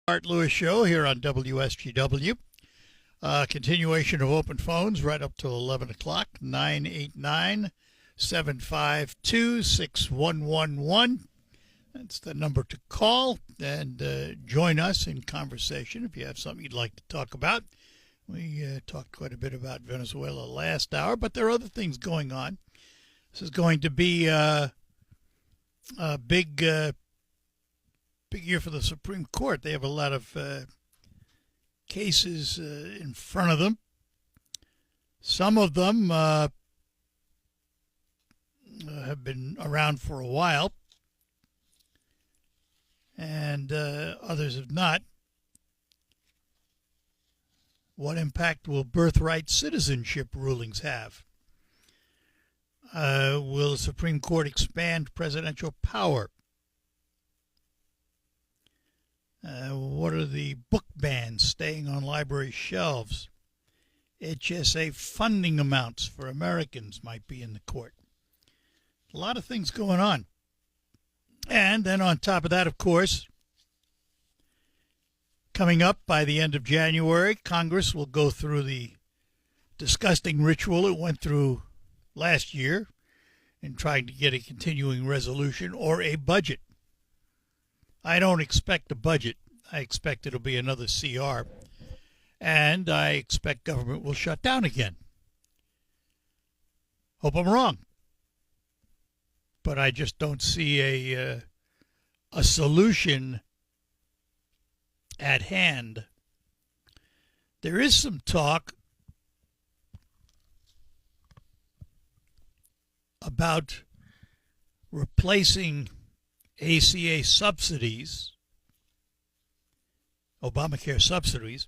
Art Lewis Show here on WSGW. Continuation of open phones right up till 11 o'clock, 989-752-6111. That's the number to call and join us in conversation if you have something you'd like to talk about. We talked quite a bit about Venezuela last hour, but there are other things going on. This is going to be a big year for the Supreme Court. They have a lot of cases in front of them. Some of them have been around for a while, and others have not. What impact will birthright citizenship rulings have? Will the Supreme Court expand presidential power? What are the book bans staying on library shelves? HSA funding amounts for Americans might be in the court. A lot of things going on. And then on top of that, of course, coming up by the end of January, Congress will go through the disgusting ritual it went through last year in trying to get a continuing resolution or a budget. I don't expect a budget. I expect it'll be another CR. And I expect government will shut down again. Hope I'm wrong. But I just don't see a solution at hand. There is some talk about replacing ACA subsidies, Obamacare subsidies,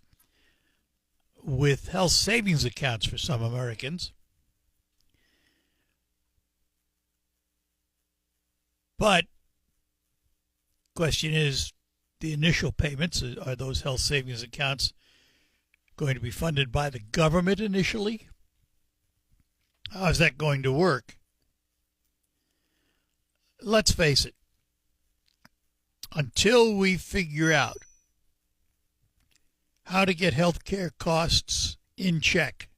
with health savings accounts for some Americans. But question is, the initial payments, are those health savings accounts going to be funded by the government initially? How is that going to work? Let's face it. Until we figure out how to get health care costs in check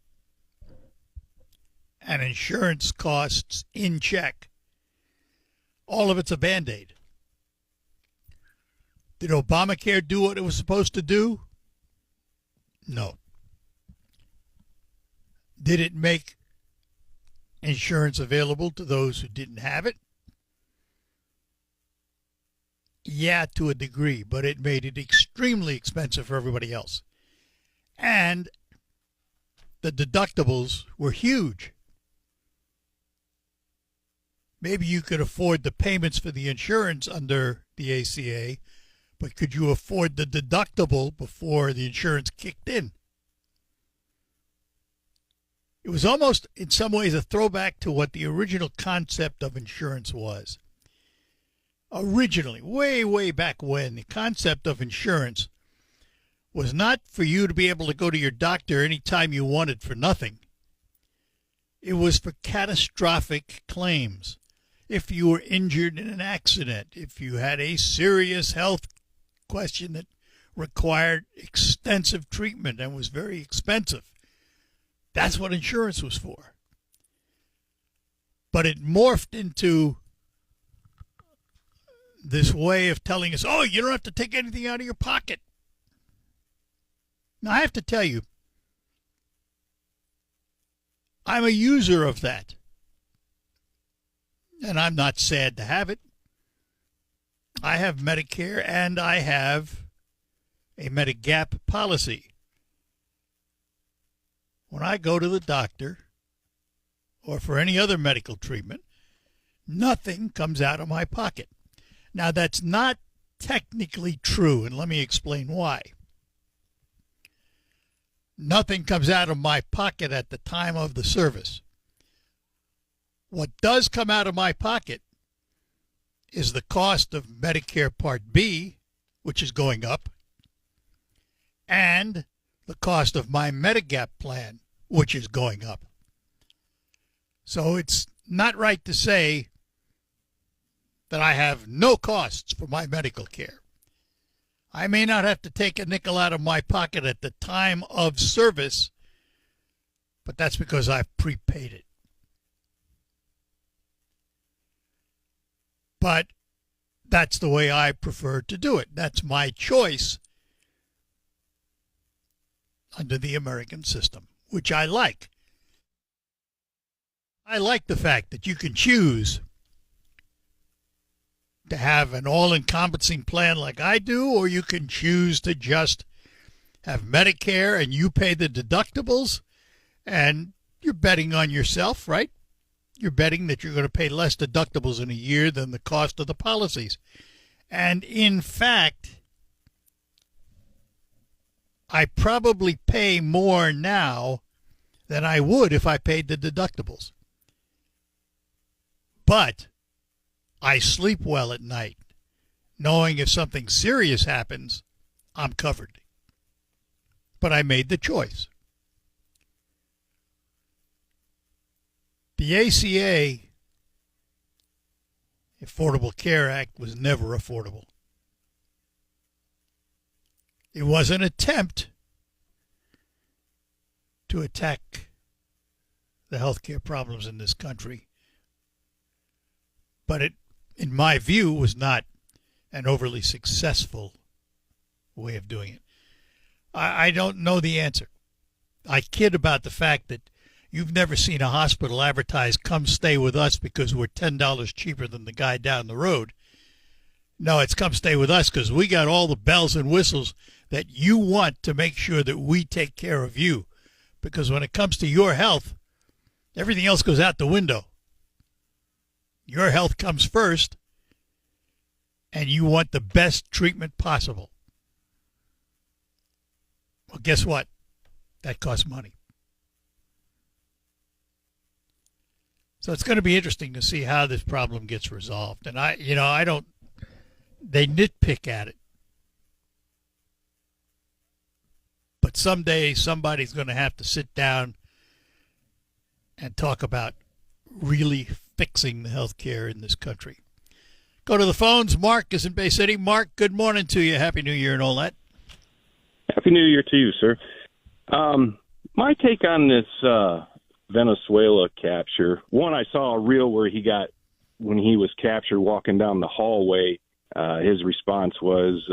and insurance costs in check, all of it's a Band-Aid. Did Obamacare do what it was supposed to do? No. Did it make insurance available to those who didn't have it? Yeah, to a degree, but it made it extremely expensive for everybody else. And the deductibles were huge. Maybe you could afford the payments for the insurance under the ACA, but could you afford the deductible before the insurance kicked in? It was almost, in some ways, a throwback to what the original concept of insurance was. Originally, way back when, the concept of insurance was not for you to be able to go to your doctor anytime you wanted for nothing. It was for catastrophic claims. If you were injured in an accident, if you had a serious health question that required extensive treatment and was very expensive, that's what insurance was for. But it morphed into this way of telling us, oh, you don't have to take anything out of your pocket. Now, I have to tell you, I'm a user of that. And I'm not sad to have it. I have Medicare and I have a Medigap policy. When I go to the doctor or for any other medical treatment, nothing comes out of my pocket. Now, that's not technically true, and let me explain why. Nothing comes out of my pocket at the time of the service. What does come out of my pocket is the cost of Medicare Part B, which is going up, and the cost of my Medigap plan, which is going up. So it's not right to say that I have no costs for my medical care. I may not have to take a nickel out of my pocket at the time of service, but that's because I've prepaid it. But that's the way I prefer to do it. That's my choice under the American system, which I like. I like the fact that you can choose to have an all-encompassing plan like I do, or you can choose to just have Medicare and you pay the deductibles, and you're betting on yourself, right? You're betting that you're going to pay less deductibles in a year than the cost of the policies. And in fact, I probably pay more now than I would if I paid the deductibles. But I sleep well at night, knowing if something serious happens, I'm covered. But I made the choice. The ACA, Affordable Care Act, was never affordable. It was an attempt to attack the healthcare problems in this country. But it, in my view, was not an overly successful way of doing it. I don't know the answer. I kid about the fact that you've never seen a hospital advertise, come stay with us because we're $10 cheaper than the guy down the road. No, it's come stay with us because we got all the bells and whistles that you want to make sure that we take care of you. Because when it comes to your health, everything else goes out the window. Your health comes first, and you want the best treatment possible. Well, guess what? That costs money. So it's going to be interesting to see how this problem gets resolved. And they nitpick at it. But someday somebody's going to have to sit down and talk about really fixing the health care in this country. Go to the phones. Mark is in Bay City. Mark, good morning to you. Happy New Year and all that. Happy New Year to you, sir. My take on this Venezuela capture, one, I saw a reel where when he was captured walking down the hallway, his response was,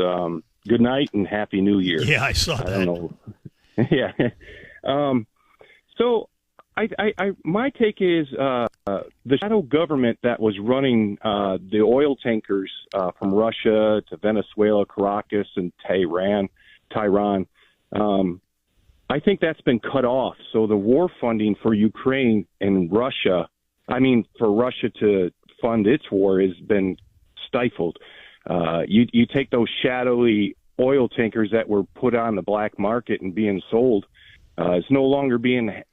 good night and Happy New Year. Yeah, I saw that. I don't know. Yeah. So my take is the shadow government that was running the oil tankers from Russia to Venezuela, Caracas, and Tehran, I think that's been cut off. So the war funding for Ukraine and Russia, for Russia to fund its war has been stifled. You take those shadowy oil tankers that were put on the black market and being sold, it's no longer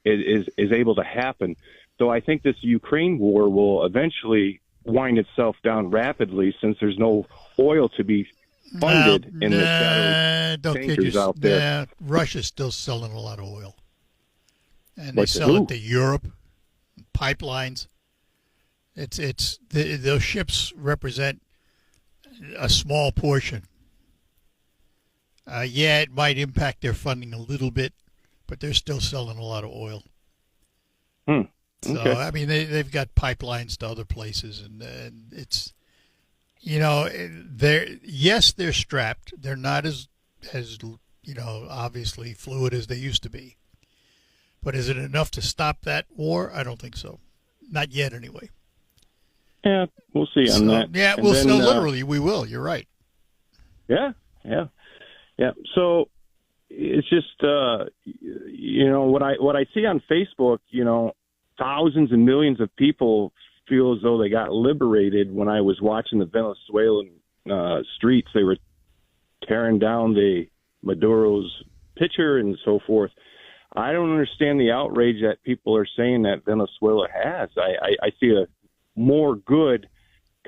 is able to happen. So I think this Ukraine war will eventually wind itself down rapidly since there's no oil to be funded in the shadow tankers out there. Russia's still selling a lot of oil, and they sell it to Europe, pipelines. Those ships represent a small portion. It might impact their funding a little bit, but they're still selling a lot of oil. Okay. So, they've got pipelines to other places, and it's, they're strapped. They're not as obviously fluid as they used to be. But is it enough to stop that war? I don't think so. Not yet, anyway. Yeah, we'll see on that. Yeah, literally, we will. You're right. Yeah. So it's just, what I see on Facebook, thousands and millions of people feel as though they got liberated when I was watching the Venezuelan streets. They were tearing down the Maduro's picture and so forth. I don't understand the outrage that people are saying that Venezuela has. I see a more good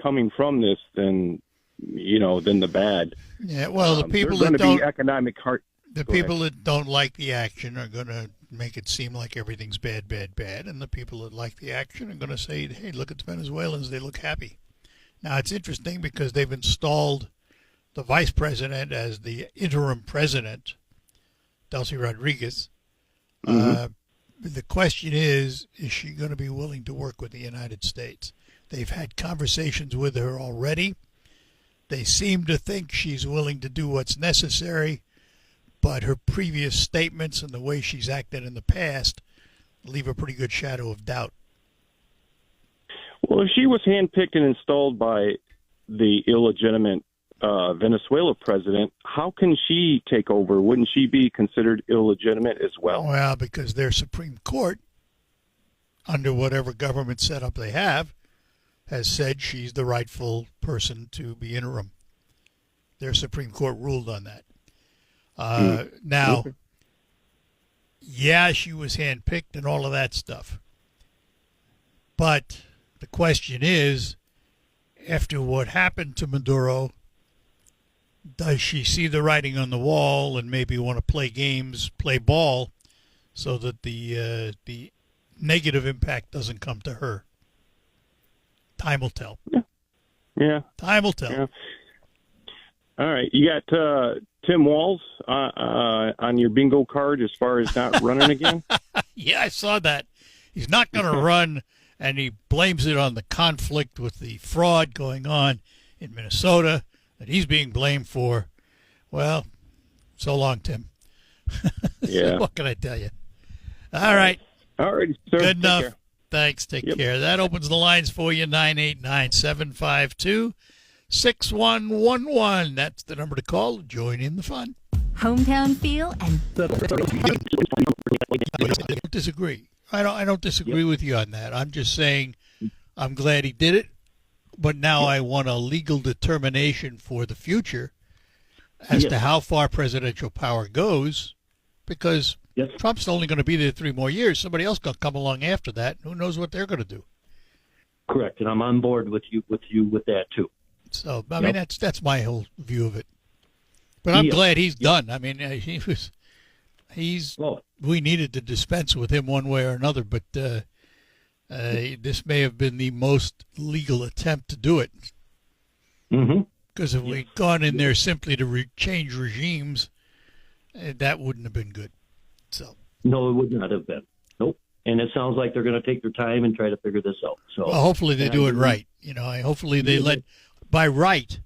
coming from this than the bad. Yeah, well, the people that don't be economic heart. The people that don't like the action are going to make it seem like everything's bad, and the people that like the action are going to say, "Hey, look at the Venezuelans; they look happy." Now, it's interesting because they've installed the vice president as the interim president, Delcy Rodriguez. The question is she going to be willing to work with the United States? They've had conversations with her already. They seem to think she's willing to do what's necessary, but her previous statements and the way she's acted in the past leave a pretty good shadow of doubt. Well, if she was handpicked and installed by the illegitimate Venezuela president, how can she take over? Wouldn't she be considered illegitimate as well? Well, because their Supreme Court, under whatever government setup they have, has said she's the rightful person to be interim. Their Supreme Court ruled on that. Now, yeah, she was handpicked and all of that stuff. But the question is, after what happened to Maduro, does she see the writing on the wall and maybe want to play games, play ball, so that the negative impact doesn't come to her? Time will tell. Yeah. Time will tell. Yeah. All right. You got Tim Walz on your bingo card as far as not running again? Yeah, I saw that. He's not going to run, and he blames it on the conflict with the fraud going on in Minnesota that he's being blamed for. Well, so long, Tim. Yeah. What can I tell you? All right. All right, sir. Good enough. Care. Thanks. Take care. That opens the lines for you, 989-752-6111. That's the number to call. Join in the fun. Hometown feel and I don't disagree. I don't disagree with you on that. I'm just saying I'm glad he did it, but now I want a legal determination for the future as to how far presidential power goes, because Trump's only going to be there 3 more years. Somebody else going to come along after that. Who knows what they're going to do? Correct, and I'm on board with you with that too. So I mean that's my whole view of it. But I'm glad he's done. I mean we needed to dispense with him one way or another, but this may have been the most legal attempt to do it. Because if we'd gone in there simply to change regimes, that wouldn't have been good. So no, it would not have been. Nope. And it sounds like they're going to take their time and try to figure this out. So well, hopefully they do it right. Hopefully they by right,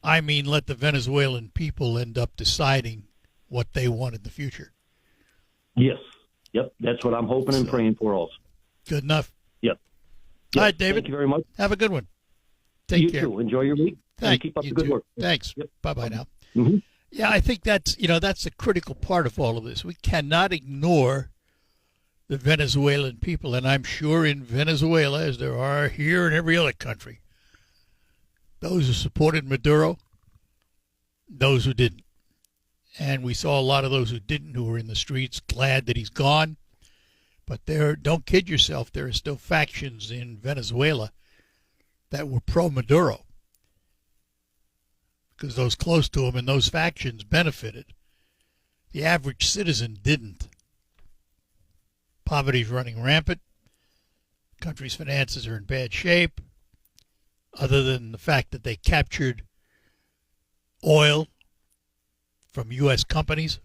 I mean let the Venezuelan people end up deciding what they want in the future. Yes. Yep. That's what I'm hoping and praying for also. Good enough. Yep. All right, David. Thank you very much. Have a good one. Take care. You too. Enjoy your week. Thank keep up you the good too. work. Thanks. Yep. Bye-bye now. Mm-hmm. Yeah, I think that's the critical part of all of this. We cannot ignore the Venezuelan people, and I'm sure in Venezuela, as there are here in every other country, those who supported Maduro, those who didn't. And we saw a lot of those who didn't, who were in the streets, glad that he's gone. But don't kid yourself, there are still factions in Venezuela that were pro-Maduro, because those close to him and those factions benefited. The average citizen didn't. Poverty's running rampant. The country's finances are in bad shape, other than the fact that they captured oil from U.S. companies.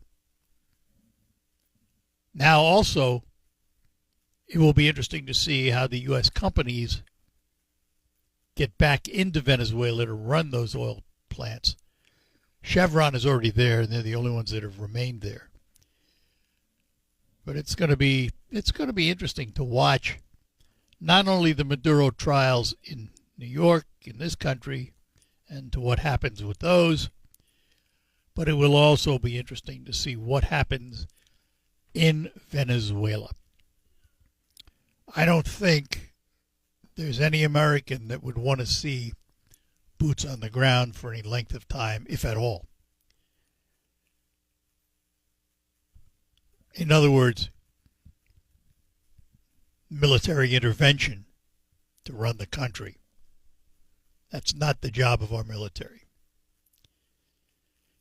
Now also, it will be interesting to see how the U.S. companies get back into Venezuela to run those oil plants. Chevron is already there, and they're the only ones that have remained there. But it's going to be interesting to watch not only the Maduro trials in New York, in this country, and to what happens with those, but it will also be interesting to see what happens in Venezuela. I don't think there's any American that would want to see boots on the ground for any length of time, if at all. In other words, military intervention to run the country. That's not the job of our military.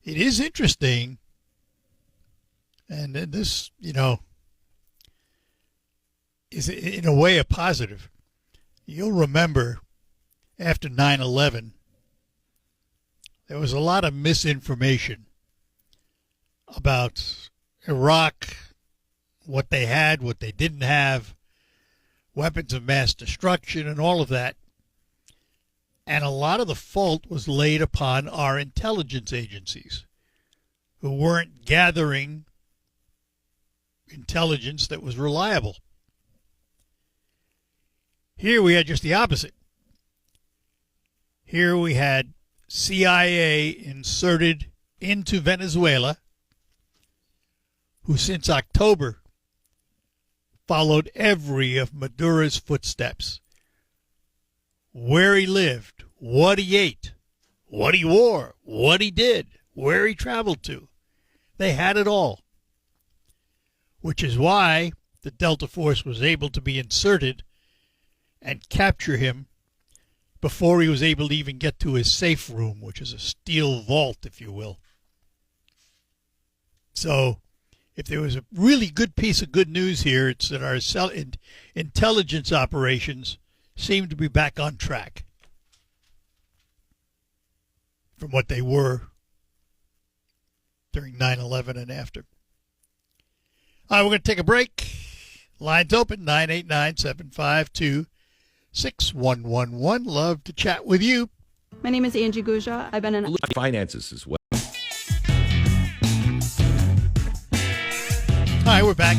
It is interesting, and this, is in a way a positive. You'll remember after 9/11, there was a lot of misinformation about Iraq, what they had, what they didn't have, weapons of mass destruction, and all of that. And a lot of the fault was laid upon our intelligence agencies, who weren't gathering intelligence that was reliable. Here we had just the opposite. Here we had CIA inserted into Venezuela, who since October followed every of Maduro's footsteps. Where he lived, what he ate, what he wore, what he did, where he traveled to. They had it all. Which is why the Delta Force was able to be inserted and capture him before he was able to even get to his safe room, which is a steel vault, if you will. So, if there was a really good piece of good news here, it's that our intelligence operations seem to be back on track from what they were during 9/11 and after. All right, we're going to take a break. Lines open, 989-752-6111. Love to chat with you. My name is Angie Guja. I've been in finances as well. Hi, we're back.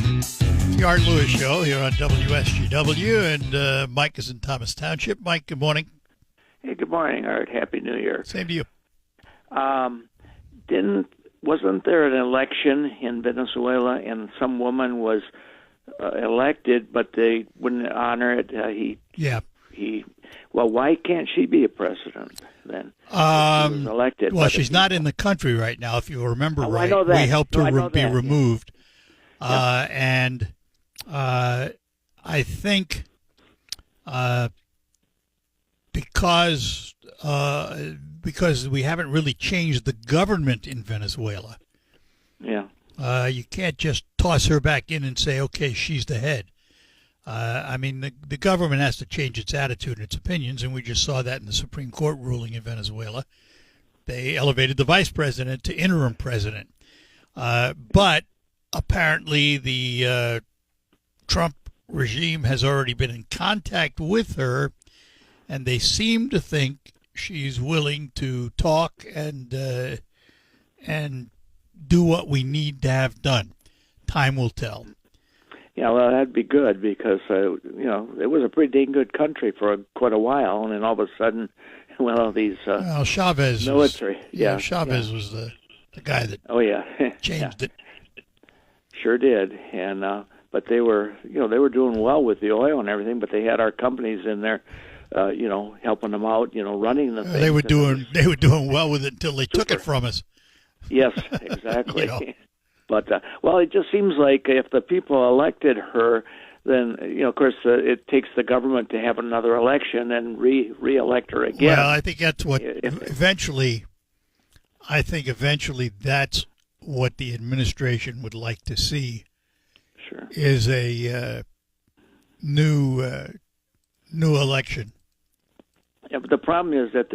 The Art Lewis Show here on WSGW, and Mike is in Thomas Township. Mike, good morning. Hey, good morning, Art. Happy New Year. Same to you. Wasn't there an election in Venezuela and some woman was elected, but they wouldn't honor it? Well, why can't she be a president then? She was elected. Well, she's not in the country right now, if you remember right. I know that. We helped her be removed. Yeah. And I think because we haven't really changed the government in Venezuela. Yeah. You can't just toss her back in and say, okay, she's the head. I mean, the government has to change its attitude and its opinions, and we just saw that in the Supreme Court ruling in Venezuela. They elevated the vice president to interim president. But apparently the Trump regime has already been in contact with her, and they seem to think she's willing to talk and do what we need to have done. Time will tell. Yeah, well, that'd be good because it was a pretty dang good country for quite a while, and then all of a sudden, these Chavez military, Chavez was the guy that changed it. Sure did, and but they were doing well with the oil and everything, but they had our companies in there. Helping them out, running the thing. They were doing well with it until they took it from us. Yes, exactly. But it just seems like if the people elected her, then of course, it takes the government to have another election and re-elect her again. Well, I think that's what eventually. I think eventually that's what the administration would like to see. Sure. Is a new election. Yeah, but the problem is that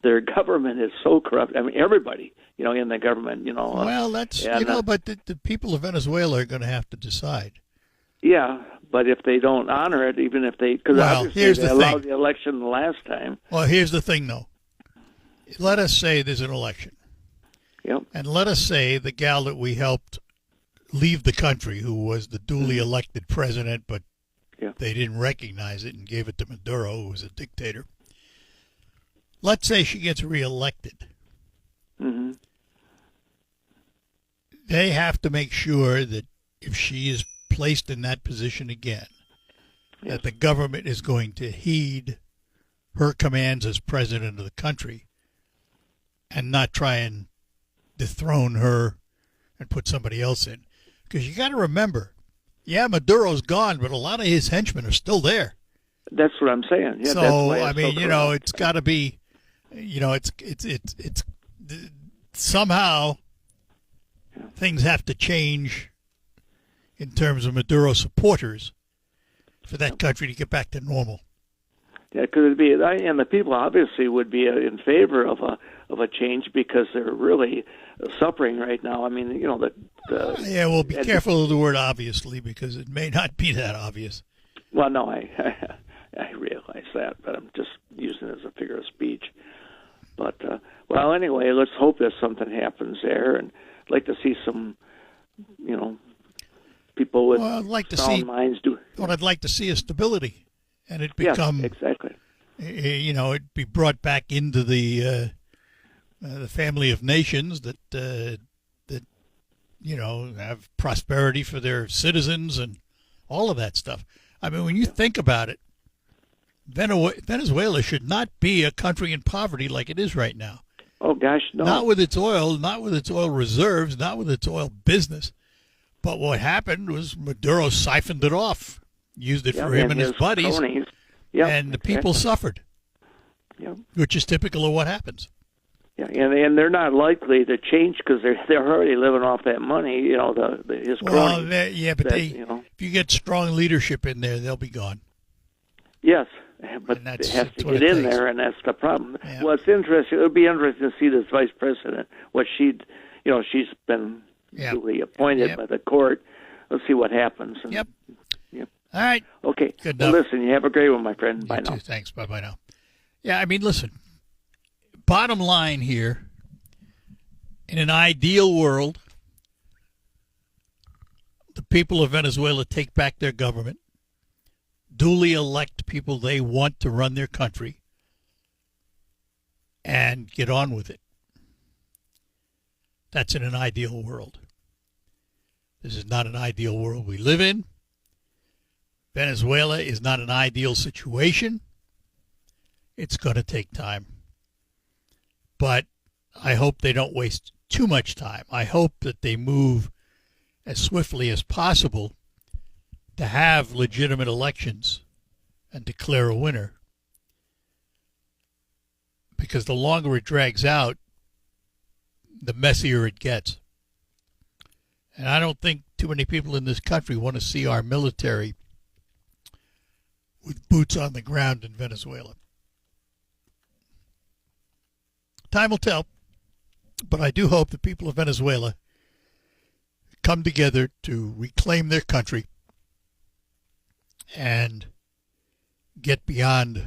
their government is so corrupt. I mean, everybody, in the government, Well, that's but the people of Venezuela are going to have to decide. Yeah, but if they don't honor it, even if they, because obviously they allowed the election the last time. Well, here's the thing, though. Let us say there's an election. Yep. And let us say the gal that we helped leave the country, who was the duly elected president, but they didn't recognize it and gave it to Maduro, who was a dictator. Let's say she gets reelected. Mm-hmm. They have to make sure that if she is placed in that position again, that the government is going to heed her commands as president of the country and not try and dethrone her and put somebody else in. Because you got to remember, Maduro's gone, but a lot of his henchmen are still there. That's what I'm saying. Yeah, so that's why I mean, it's got to be, it's somehow things have to change in terms of Maduro supporters for that country to get back to normal. Yeah, because it'd be, and the people obviously would be in favor of of a change because they're really suffering right now. I mean, Yeah, well, be careful of the word obviously, because it may not be that obvious. Well, no, I realize that, but I'm just using it as a figure of speech. But, well, anyway, let's hope that something happens there, and I'd like to see some, people with sound minds do. What I'd like to see is stability, and it become exactly. It be brought back into the family of nations that have prosperity for their citizens and all of that stuff. I mean, when you think about it, Venezuela should not be a country in poverty like it is right now. Oh gosh, no. Not with its oil, not with its oil reserves, not with its oil business. But what happened was Maduro siphoned it off, used it for him and his buddies, and the people suffered, which is typical of what happens. Yeah, and they're not likely to change because they're already living off that money. His cronies. Well, if you get strong leadership in there, they'll be gone. Yes, but it has to get in there, and that's the problem. Yeah. Well, it's interesting. It'll be interesting to see this vice president, what she's been duly appointed by the court. Let's see what happens. Yep. All right. Okay. Good well, enough. Listen, you have a great one, my friend. Bye now. Too. Thanks. Bye now. Yeah, I mean, listen. Bottom line here, in an ideal world, the people of Venezuela take back their government, duly elect people they want to run their country, and get on with it. That's in an ideal world. This is not an ideal world we live in. Venezuela is not an ideal situation. It's going to take time. But I hope they don't waste too much time. I hope that they move as swiftly as possible to have legitimate elections and declare a winner. Because the longer it drags out, the messier it gets. And I don't think too many people in this country want to see our military with boots on the ground in Venezuela. Time will tell, but I do hope the people of Venezuela come together to reclaim their country and get beyond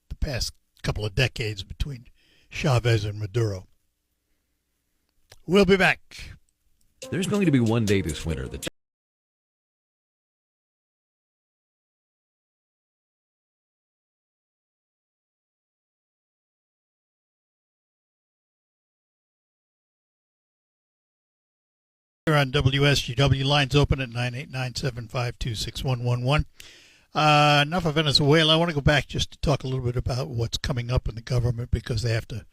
the past couple of decades between Chavez and Maduro. We'll be back. There's going to be one day this winter that here on WSGW. Lines open at 989-752-6111. Enough of Venezuela. I want to go back just to talk a little bit about what's coming up in the government, because they have to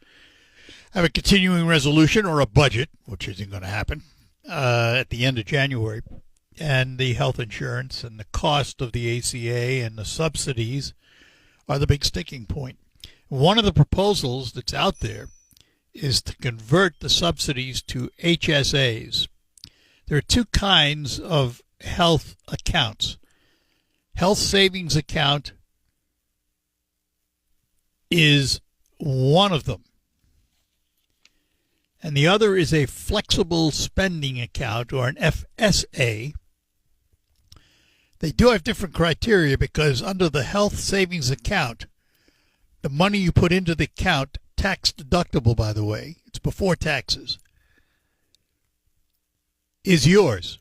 have a continuing resolution or a budget, which isn't going to happen, at the end of January. And the health insurance and the cost of the ACA and the subsidies are the big sticking point. One of the proposals that's out there is to convert the subsidies to HSAs. There are two kinds of health accounts. Health savings account is one of them. And the other is a flexible spending account, or an FSA. They do have different criteria, because under the health savings account, the money you put into the account, tax deductible, by the way, it's before taxes, is yours.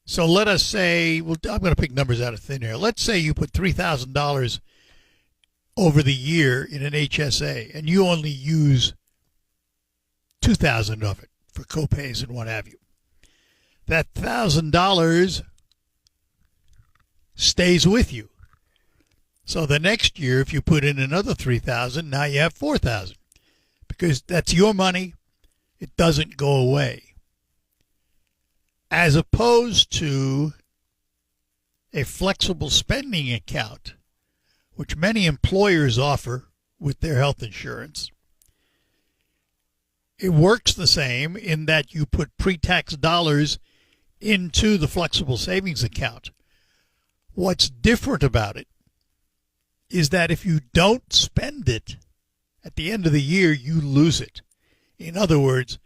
So let us say, well, I'm going to pick numbers out of thin air. Let's say you put $3,000 over the year in an HSA, and you only use $2,000 of it for copays and what have you. That $1,000 stays with you. So the next year, if you put in another $3,000, now you have $4,000, because that's your money. It doesn't go away. As opposed to a flexible spending account, which many employers offer with their health insurance. It works the same in that you put pre-tax dollars into the flexible savings account. What's different about it is that if you don't spend it At the end of the year, you lose it. In other words,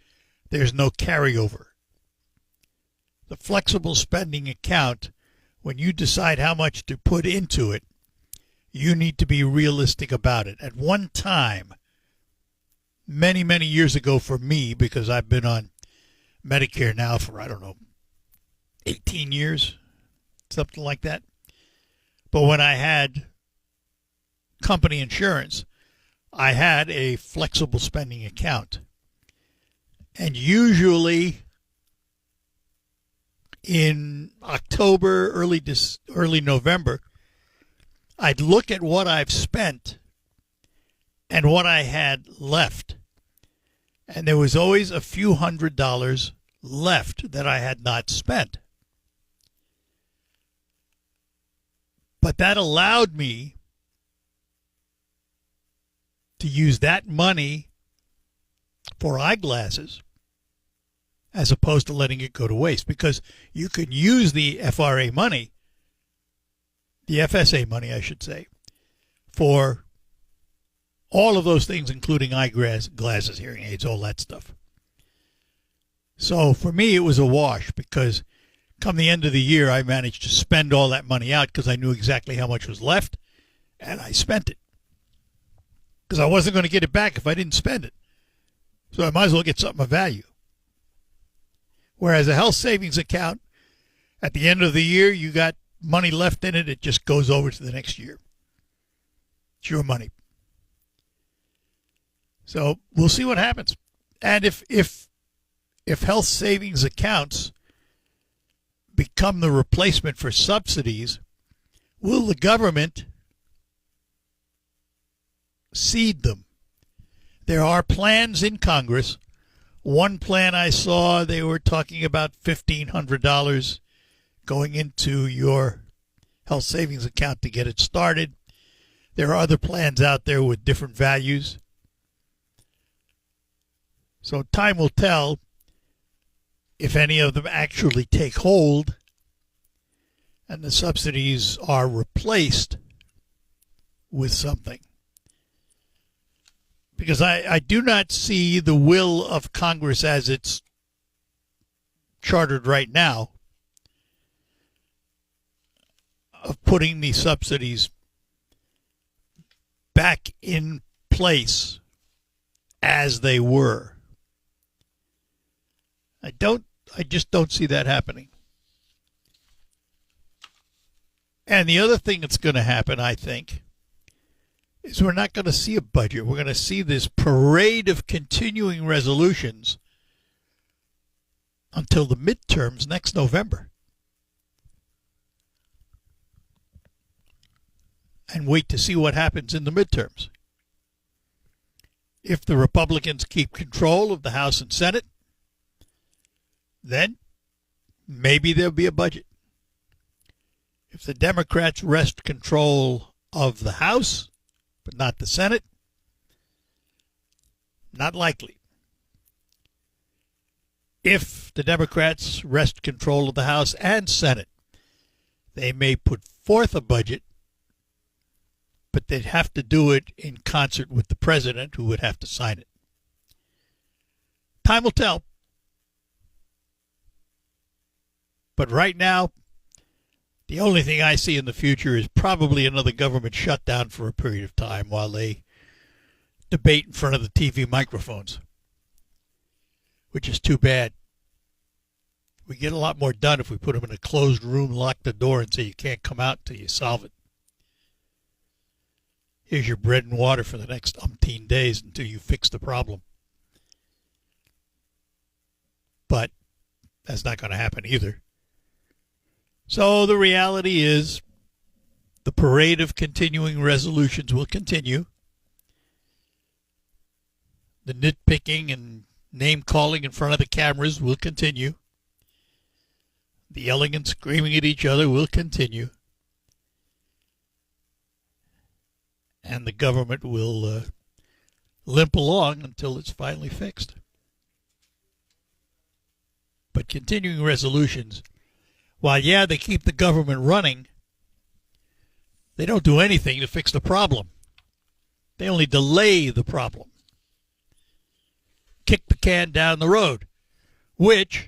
there's no carryover. The flexible spending account, when you decide how much to put into it, you need to be realistic about it. At one time, many, many years ago for me, because I've been on Medicare now for, 18 years, something like that. But when I had company insurance, I had a flexible spending account. And usually in October, early November, I'd look at what I've spent and what I had left. And there was always a few $100s left that I had not spent. But that allowed me to use that money for eyeglasses as opposed to letting it go to waste, because you could use the FRA money, the FSA money, I should say, for all of those things, including eyeglasses, hearing aids, all that stuff. So for me, it was a wash, because come the end of the year, I managed to spend all that money out because I knew exactly how much was left, and I spent it. Because I wasn't going to get it back if I didn't spend it. So I might as well get something of value. Whereas a health savings account, at the end of the year, you got money left in it, it just goes over to the next year. It's your money. So we'll see what happens. And if health savings accounts become the replacement for subsidies, will the government seed them? There are plans in Congress. One plan I saw, they were talking about $1,500 going into your health savings account to get it started. There are other plans out there with different values. So time will tell if any of them actually take hold and the subsidies are replaced with something. Because I do not see the will of Congress as it's chartered right now of putting the subsidies back in place as they were. I just don't see that happening. And the other thing that's going to happen, I think, is we're not going to see a budget. We're going to see this parade of continuing resolutions until the midterms next November. And wait to see what happens in the midterms. If the Republicans keep control of the House and Senate, then maybe there'll be a budget. If the Democrats wrest control of the House, but not the Senate, not likely. If the Democrats wrest control of the House and Senate, they may put forth a budget, but they'd have to do it in concert with the president, who would have to sign it. Time will tell. But right now, the only thing I see in the future is probably another government shutdown for a period of time while they debate in front of the TV microphones, which is too bad. We get a lot more done if we put them in a closed room, lock the door, and say you can't come out until you solve it. Here's your bread and water for the next umpteen days until you fix the problem. But that's not going to happen either. So the reality is the parade of continuing resolutions will continue. The nitpicking and name-calling in front of the cameras will continue. The yelling and screaming at each other will continue. And the government will limp along until it's finally fixed. But continuing resolutions, while, yeah, they keep the government running, they don't do anything to fix the problem. They only delay the problem. Kick the can down the road, which